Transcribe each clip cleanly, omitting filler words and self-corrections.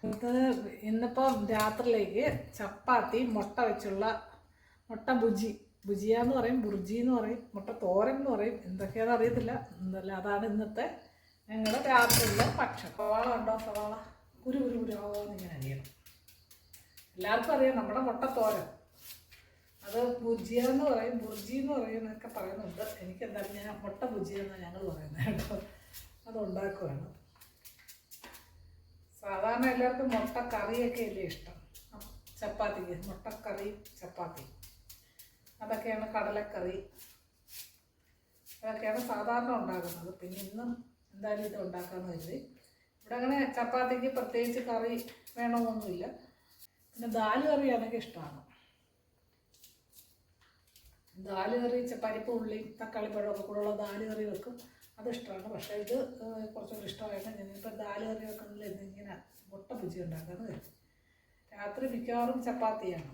ഇത് ഇന്നിപ്പം രാത്രിയിലേക്ക് ചപ്പാത്തി മുട്ട വെച്ചുള്ള മുട്ട ഭുജിയാന്ന് പറയും, ബുർജി എന്ന് പറയും, മുട്ട തോരൻ എന്ന് പറയും, എന്തൊക്കെയാണെന്ന് അറിയത്തില്ല. എന്നല്ല അതാണ് ഇന്നത്തെ ഞങ്ങളുടെ രാത്രിയിലെ ഭക്ഷണം. സവാള ഉണ്ടോ? സവാള കുരു കുരു കുരുന്ന് ഇങ്ങനെ അറിയണം. എല്ലാവർക്കും അറിയാം നമ്മുടെ മുട്ട തോരൻ. അത് ഭുജിയെന്ന് പറയും, ബുർജി എന്ന് പറയും എന്നൊക്കെ പറയുന്നുണ്ട്. എനിക്കെന്തായാലും ഞാൻ മുട്ട ഭുജിയെന്നാണ് ഞങ്ങൾ പറയുന്നത് കേട്ടോ. അത് ഉണ്ടാക്കുകയാണ്. സാധാരണ എല്ലാവർക്കും മുട്ട കറിയൊക്കെ അല്ലേ ഇഷ്ടം, ചപ്പാത്തിക്ക് മുട്ടക്കറി ചപ്പാത്തി. അതൊക്കെയാണ് കടലക്കറി, അതൊക്കെയാണ് സാധാരണ ഉണ്ടാക്കുന്നത്. പിന്നെ ഇന്നും എന്തായാലും ഇത് ഉണ്ടാക്കാമെന്ന് കരുതി. ഇവിടെ അങ്ങനെ ചപ്പാത്തിക്ക് പ്രത്യേകിച്ച് കറി വേണമെന്നൊന്നുമില്ല. പിന്നെ ദാല് കറിയാണെങ്കിൽ ഇഷ്ടമാണ്. ദാല് കറി പരിപ്പ് ഉള്ളി തക്കാളി പഴമൊക്കെ കൂടെയുള്ള ദാല് കറി വെക്കും, അതിഷ്ടമാണ്. പക്ഷേ ഇത് കുറച്ചുകൂടി ഇഷ്ടമായിട്ട് ഞാനിപ്പോൾ ദാല് കറി വെക്കുന്നില്ല, ഇന്നിങ്ങനെ മുട്ട ഭുജി ഉണ്ടാക്കാമെന്ന് കരുതി. രാത്രി മിക്കവാറും ചപ്പാത്തിയാണ്.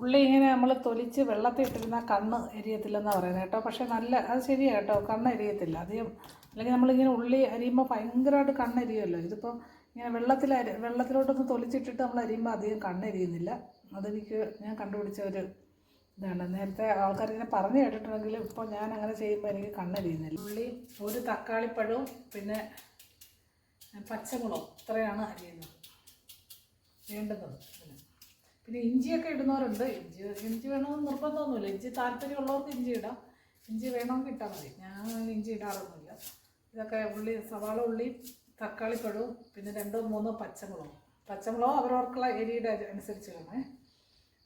ഉള്ളി ഇങ്ങനെ നമ്മൾ തൊലിച്ച് വെള്ളത്തിൽ ഇട്ടിരുന്നാൽ കണ്ണ് എരിയത്തില്ലെന്നാണ് പറയുന്നത് കേട്ടോ. പക്ഷേ അത് ശരിയാണ് കേട്ടോ, കണ്ണ് എരിയത്തില്ല അധികം. അല്ലെങ്കിൽ നമ്മളിങ്ങനെ ഉള്ളി അരിയുമ്പോൾ ഭയങ്കരമായിട്ട് കണ്ണെരിയുമല്ലോ. ഇതിപ്പോൾ ഇങ്ങനെ വെള്ളത്തിലോട്ടൊന്ന് തൊലിച്ചിട്ടിട്ട് നമ്മൾ അരിയുമ്പോൾ അധികം കണ്ണെരിയുന്നില്ല. അതെനിക്ക് ഞാൻ കണ്ടുപിടിച്ച ഒരു ഇതാണ്. നേരത്തെ ആൾക്കാരിങ്ങനെ പറഞ്ഞു കേട്ടിട്ടുണ്ടെങ്കിലും ഇപ്പോൾ ഞാൻ അങ്ങനെ ചെയ്യുമ്പോൾ എനിക്ക് കണ്ണെരിയുന്നില്ല. ഉള്ളി, ഒരു തക്കാളിപ്പഴവും പിന്നെ പച്ചമുളകും ഇത്രയാണ് അരിയുന്നത് വേണ്ടുന്നത്. പിന്നെ ഇഞ്ചിയൊക്കെ ഇടുന്നവരുണ്ട്. ഇഞ്ചി വേണമെന്ന് നിർബന്ധമൊന്നുമില്ല. ഇഞ്ചി താല്പര്യമുള്ളവർക്ക് ഇഞ്ചി ഇടാം, ഇഞ്ചി വേണമെങ്കിൽ ഇട്ടാൽ മതി. ഞാൻ ഇഞ്ചി ഇടാറൊന്നുമില്ല. ഇതൊക്കെ സവാള ഉള്ളി തക്കാളിപ്പഴവും പിന്നെ 2-3 പച്ചമുളകും അവരവർക്കുള്ള എരിയുടെ അനുസരിച്ച് വേണേ.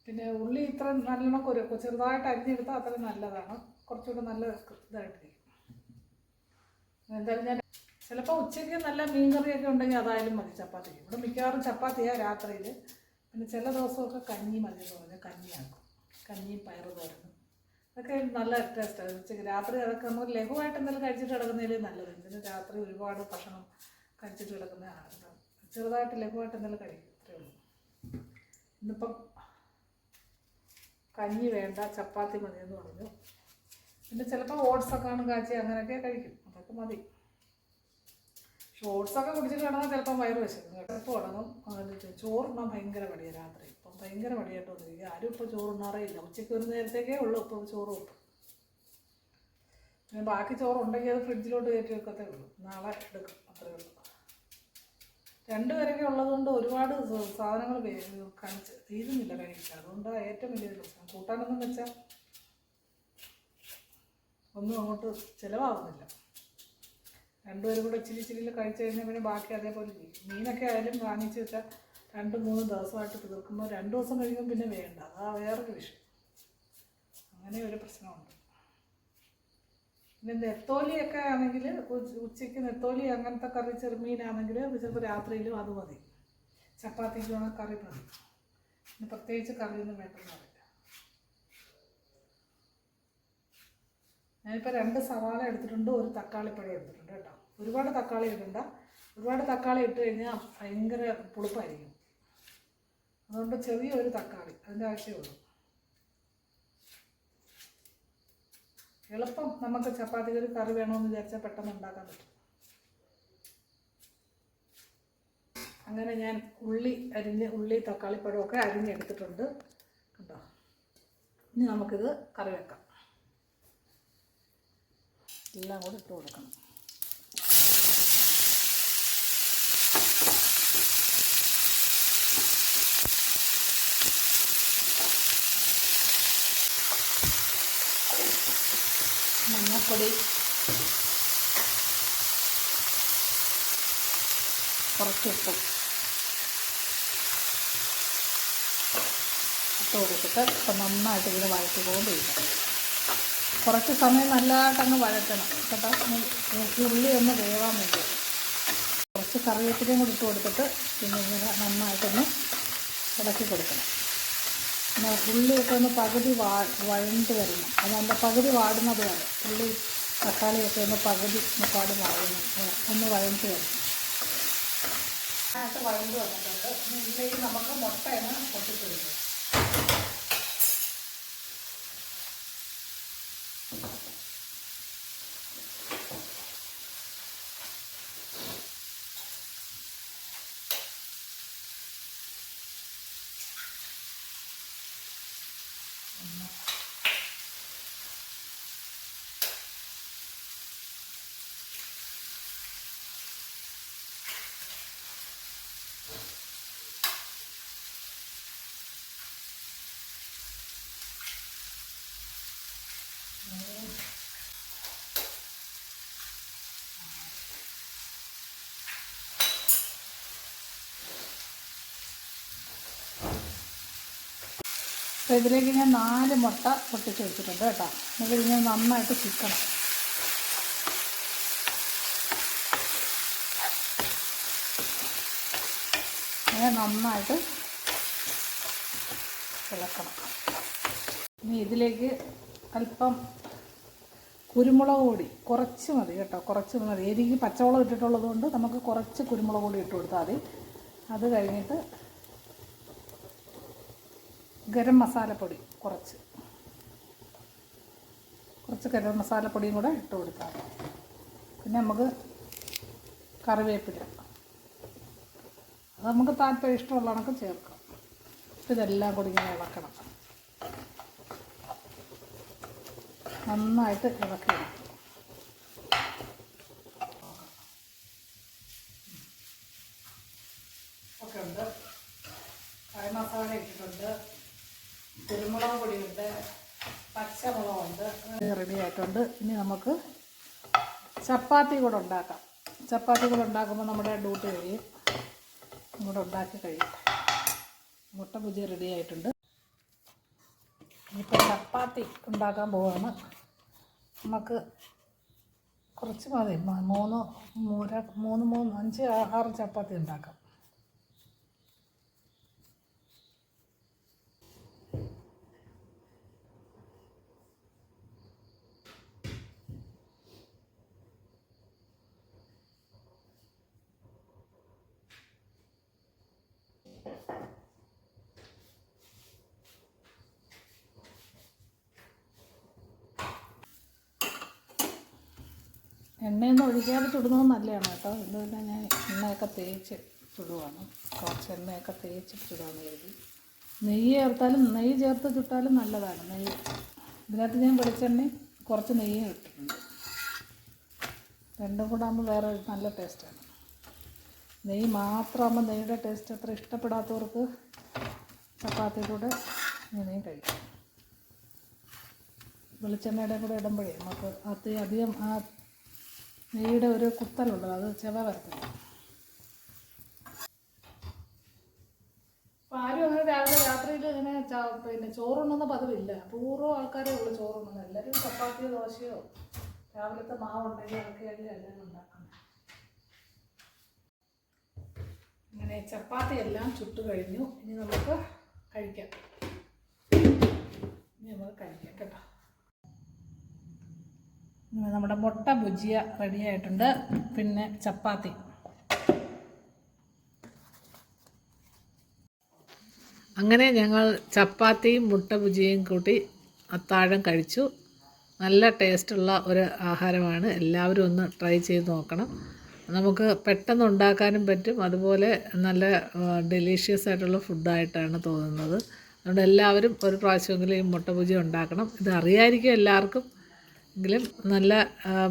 പിന്നെ ഉള്ളി ഇത്ര നല്ലോണം ചെറുതായിട്ട് അരിഞ്ഞെടുത്താൽ അത്രയും നല്ലതാണ്, കുറച്ചുകൂടെ നല്ല ഇതായിട്ടിരിക്കും. എന്തായാലും ഞാൻ ചിലപ്പോൾ ഉച്ചയ്ക്ക് നല്ല മീൻകറിയൊക്കെ ഉണ്ടെങ്കിൽ അതായാലും മതി ചപ്പാത്തിക്ക്. ഇവിടെ മിക്കവാറും ചപ്പാത്തിയാണ് രാത്രിയിൽ. പിന്നെ ചില ദിവസമൊക്കെ കഞ്ഞി മതി എന്ന് പറഞ്ഞാൽ കഞ്ഞിയാക്കും, കഞ്ഞിയും പയറ് തോരനും. അതൊക്കെ നല്ല ടേസ്റ്റാണ് ഉച്ചയ്ക്ക്. രാത്രി അതൊക്കെ നമുക്ക് ലഘുവായിട്ട് എന്തെങ്കിലും കഴിച്ചിട്ട് കിടക്കുന്നതിൽ നല്ലത്. ഇതിന് രാത്രി ഒരുപാട് ഭക്ഷണം കഴിച്ചിട്ട് കിടക്കുന്ന ചെറുതായിട്ട് ലഘുവായിട്ട് എന്തെങ്കിലും കഴിക്കും, അത്രേ ഉള്ളൂ. ഇന്നിപ്പം കഞ്ഞി വേണ്ട, ചപ്പാത്തി മതിയെന്ന് പറഞ്ഞു. പിന്നെ ചിലപ്പോൾ ഓട്സൊക്കെയാണ് കാച്ചി അങ്ങനെയൊക്കെ കഴിക്കും, അതൊക്കെ മതി. പക്ഷെ ഓട്സൊക്കെ കുടിച്ചിട്ട് കിടന്നാൽ ചിലപ്പം വയറ് വിശക്കും, കിടപ്പ് തുടങ്ങും. ചോറുണ്ണാൻ ഭയങ്കര മടിയാണ് രാത്രി. ഇപ്പം ഭയങ്കര മടിയായിട്ട് വന്നിരിക്കുക. ആരും ഇപ്പോൾ ചോറുണ്ണാറേ ഇല്ല. ഉച്ചയ്ക്ക് ഒരു നേരത്തേക്കേ ഉള്ളൂ ഇപ്പോൾ ചോറ് വെക്കും. പിന്നെ ബാക്കി ചോറുണ്ടെങ്കിൽ അത് ഫ്രിഡ്ജിലോട്ട് കയറ്റി വെക്കത്തേ ഉള്ളൂ, നാളെ എടുക്കും, അത്രയേ ഉള്ളൂ. 2 പേരൊക്കെ ഉള്ളതുകൊണ്ട് ഒരുപാട് സാധനങ്ങൾ തീരുന്നില്ല കഴിക്കുക. അതുകൊണ്ടാണ് ഏറ്റവും വലിയൊരു പ്രശ്നം. കൂട്ടാനൊന്നും വെച്ചാൽ ഒന്നും അങ്ങോട്ട് ചിലവാകുന്നില്ല. 2 പേരും കൂടെ ഇച്ചിരി കഴിച്ചു കഴിഞ്ഞാൽ പിന്നെ ബാക്കി അതേപോലെ ചെയ്യും. മീനൊക്കെ ആയാലും വാങ്ങിച്ച് വെച്ചാൽ 2-3 ദിവസമായിട്ട് തീർക്കുമ്പോൾ 2 ദിവസം കഴിയുമ്പോൾ പിന്നെ വേണ്ട, അതാ വേറൊരു വിഷയം. അങ്ങനെ ഒരു പ്രശ്നമുണ്ട്. പിന്നെ നെത്തോലിയൊക്കെ ആണെങ്കിൽ ഉച്ചയ്ക്ക് നെത്തോലി അങ്ങനത്തെ കറി ചെറുമീനാണെങ്കിൽ ചിലപ്പോൾ രാത്രിയിലും അത് മതി. ചപ്പാത്തിക്ക് വേണം കറി മതി, പിന്നെ പ്രത്യേകിച്ച് കറിയൊന്നും വേണ്ടെന്ന് പറയില്ല. ഞാനിപ്പോൾ 2 സവാള എടുത്തിട്ടുണ്ട്, ഒരു തക്കാളിപ്പഴം എടുത്തിട്ടുണ്ട് കേട്ടോ. ഒരുപാട് തക്കാളി ഇടണ്ട, ഒരുപാട് തക്കാളി ഇട്ട് കഴിഞ്ഞാൽ ഭയങ്കര പുളിപ്പായിരിക്കും. അതുകൊണ്ട് ചെറിയൊരു തക്കാളി, അതിൻ്റെ ആവശ്യമേ എളുപ്പം നമുക്ക് ചപ്പാത്തിക്ക് ഒരു കറി വേണമെന്ന് വിചാരിച്ചാൽ പെട്ടെന്ന് ഉണ്ടാക്കാൻ പറ്റും. അങ്ങനെ ഞാൻ ഉള്ളി തക്കാളിപ്പഴമൊക്കെ അരിഞ്ഞെടുത്തിട്ടുണ്ട് കേട്ടോ. ഇനി നമുക്കിത് കറി വെക്കാം. എല്ലാം കൂടി ഇട്ട് കൊടുക്കണം. മഞ്ഞൾപ്പൊടി, കുറച്ച് ഉപ്പ് ഇട്ട് കൊടുത്തിട്ട് ഇപ്പം നന്നായിട്ട് ഇതിന് വഴറ്റിക്കൊണ്ടിരിക്കണം. കുറച്ച് സമയം നല്ലതായിട്ടങ്ങ് വഴറ്റണം കേട്ടോ. ഉള്ളി ഒന്ന് വേവാൻ വേണ്ടി കുറച്ച് കറിവേപ്പിലയും കൂടി ഇട്ട് കൊടുത്തിട്ട് പിന്നെ ഇങ്ങനെ നന്നായിട്ടൊന്ന് ഇളക്കി കൊടുക്കണം. പിന്നെ ഉള്ളിയൊക്കെ ഒന്ന് പകുതി വഴണ്ട് വരണം. അതല്ല, പകുതി വാടുന്നത് വരെ ഉള്ളി തക്കാളിയൊക്കെ ഒന്ന് മുക്കാട് ഒന്ന് വഴണ്ട് വരണം. അതിനകത്ത് വഴണ്ട് വന്നിട്ടുണ്ട്. ഇതിലേക്ക് നമുക്ക് മുട്ടയാണ് പൊട്ടിച്ചെടുക്കുക. അപ്പോൾ ഇതിലേക്ക് ഞാൻ 4 മുട്ട പൊട്ടിച്ച് വെച്ചിട്ടുണ്ട് കേട്ടോ. എന്നിട്ട് ഇങ്ങനെ നന്നായിട്ട് ചിക്കണം. ഇങ്ങനെ നന്നായിട്ട് ഇളക്കണം. ഇനി ഇതിലേക്ക് അല്പം കുരുമുളക് പൊടി കുറച്ച് മതി കേട്ടോ, കുറച്ച് മതി. എരിക്ക് പച്ചവെള്ളം ഇട്ടിട്ടുള്ളത് കൊണ്ട് നമുക്ക് കുറച്ച് കുരുമുളക് പൊടി ഇട്ട് കൊടുത്താൽ മതി. അത് കഴിഞ്ഞിട്ട് ഗരം മസാലപ്പൊടി കുറച്ച് ഗരം മസാലപ്പൊടിയും കൂടെ ഇട്ട് കൊടുത്താൽ മതി. പിന്നെ നമുക്ക് കറിവേപ്പില, അത് നമുക്ക് താല്പര്യം ഇഷ്ടമുള്ള കണക്ക് ചേർക്കാം. ഇതെല്ലാം കൂടി ഇങ്ങനെ ഇളക്കണം, നന്നായിട്ട് ഇളക്കണം. ഒക്കെ ഉണ്ട്, കറി മസാല ഇട്ടിട്ടുണ്ട്, കുരുമുളക് പൊടിയുണ്ട്, പച്ചമുളകുണ്ട്, റെഡി ആയിട്ടുണ്ട്. ഇനി നമുക്ക് ചപ്പാത്തി കൂടെ ഉണ്ടാക്കാം. ചപ്പാത്തി കൂടെ ഉണ്ടാക്കുമ്പോൾ നമ്മുടെ ഡ്യൂട്ടി കഴിയും. കൂടെ ഉണ്ടാക്കി കഴിയും. മുട്ട ബുജി റെഡി ആയിട്ടുണ്ട്. ഇനിയിപ്പോൾ ചപ്പാത്തി ഉണ്ടാക്കാൻ പോവാണ്. നമുക്ക് കുറച്ച് മതി, 3 5 6 ചപ്പാത്തി ഉണ്ടാക്കാം. എണ്ണയൊന്നും ഒഴിക്കാതെ ചുടുന്നത് നല്ലതാണ് കേട്ടോ. ഇതുപോലെ ഞാൻ എണ്ണയൊക്കെ തേച്ച് ചുടുവാണ്. കുറച്ച് എണ്ണയൊക്കെ തേച്ച് ചുടാന്ന് കരുതി. നെയ്യ് ചേർത്താലും, നെയ്യ് ചേർത്ത് ചുട്ടാലും നല്ലതാണ്. നെയ്യ് ഇതിനകത്ത് ഞാൻ വെളിച്ചെണ്ണയും കുറച്ച് നെയ്യും ഇട്ടിട്ടുണ്ട്. രണ്ടും കൂടെ ആകുമ്പോൾ വേറെ നല്ല ടേസ്റ്റാണ്. നെയ്യ് മാത്രമാകുമ്പോൾ നെയ്യുടെ ടേസ്റ്റ് അത്ര ഇഷ്ടപ്പെടാത്തവർക്ക് ചപ്പാത്തി കൂടെ ഇങ്ങനെയും കഴിക്കും. വെളിച്ചെണ്ണയുടെ കൂടെ ഇടുമ്പോഴേ നമുക്ക് അധികം ആ നെയ്യുടെ ഒരു കുത്തലുണ്ട്, അത് ചെവ വരത്തില്ല. അപ്പോൾ ആരും അങ്ങനെ രാത്രിയിൽ ഇങ്ങനെ പിന്നെ ചോറുണ്ണുന്ന പതിവില്ല. പൂർവ്വം ആൾക്കാരേ ഉള്ളൂ ചോറുണ്ണുന്നത്. എല്ലാവരും ചപ്പാത്തിയോ ദോശയോ രാവിലത്തെ മാവുണ്ടെങ്കിൽ അതൊക്കെയല്ലേ എല്ലാവരും ഉണ്ടാക്കുന്നത്. ഇങ്ങനെ ചപ്പാത്തി എല്ലാം ചുട്ട് കഴിഞ്ഞു. ഇനി നമുക്ക് കഴിക്കാം. കേട്ടോ. നമ്മുടെ മുട്ട ഭുജിയ റെഡി ആയിട്ടുണ്ട്. പിന്നെ ചപ്പാത്തി. അങ്ങനെ ഞങ്ങൾ ചപ്പാത്തിയും മുട്ട ഭുജിയയും കൂട്ടി അത്താഴം കഴിച്ചു. നല്ല ടേസ്റ്റുള്ള ഒരു ആഹാരമാണ്. എല്ലാവരും ഒന്ന് ട്രൈ ചെയ്ത് നോക്കണം. നമുക്ക് പെട്ടെന്ന് ഉണ്ടാക്കാനും പറ്റും. അതുപോലെ നല്ല ഡെലീഷ്യസ് ആയിട്ടുള്ള ഫുഡായിട്ടാണ് തോന്നുന്നത്. അതുകൊണ്ട് എല്ലാവരും ഒരു പ്രാവശ്യമെങ്കിലും ഈ മുട്ട ഭുജിയ ഉണ്ടാക്കണം. ഇത് അറിയായിരിക്കും എല്ലാവർക്കും, എങ്കിലും നല്ല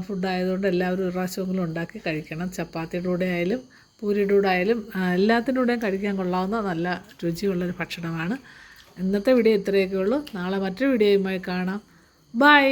ഫുഡായതുകൊണ്ട് എല്ലാവരും ഒരു പ്രാവശ്യമെങ്കിലും ഉണ്ടാക്കി കഴിക്കണം. ചപ്പാത്തിയുടെ കൂടെ ആയാലും പൂരിയുടെ കൂടെ ആയാലും എല്ലാത്തിൻ്റെ കൂടെയും കഴിക്കാൻ കൊള്ളാവുന്ന നല്ല രുചിയുള്ളൊരു ഭക്ഷണമാണ്. ഇന്നത്തെ വീഡിയോ ഇത്രയൊക്കെ ഉള്ളൂ. നാളെ മറ്റൊരു വീഡിയോയുമായി കാണാം. ബൈ.